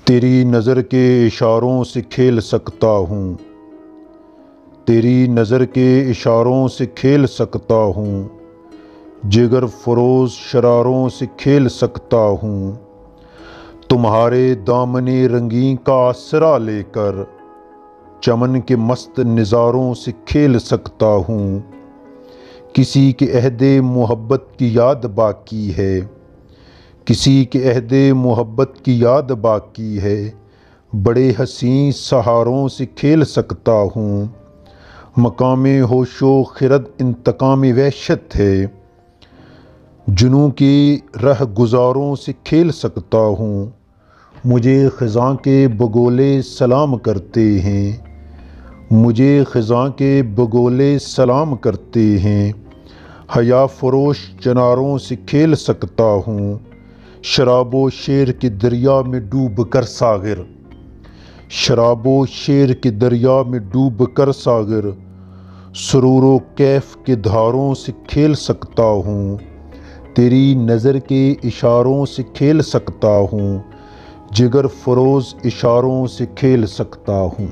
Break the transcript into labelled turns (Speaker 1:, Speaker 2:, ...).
Speaker 1: तेरी नज़र के इशारों से खेल सकता हूँ, तेरी नज़र के इशारों से खेल सकता हूँ, जिगर फरोज़ शरारों से खेल सकता हूँ। तुम्हारे दामने रंगीन का आसरा लेकर चमन के मस्त नज़ारों से खेल सकता हूँ। किसी के अहदे मोहब्बत की याद बाकी है, किसी के अहदे मोहब्बत की याद बाकी है, बड़े हसीन सहारों से खेल सकता हूँ। मकामे होशो खिरद इंतकाम वहशत है, जुनूं की रह गुजारों से खेल सकता हूँ। मुझे ख़ज़ां के बगोले सलाम करते हैं, मुझे ख़ज़ां के बगोले सलाम करते हैं। हया फ़रोश चनारों से खेल सकता हूँ, शराबो शेर के दरिया में डूब कर सागर, शराबो शेर के दरिया में डूब कर सागर, सुरूरो कैफ के धारों से खेल सकता हूँ। तेरी नज़र के इशारों से खेल सकता हूँ, जिगर फरोज़ इशारों से खेल सकता हूँ।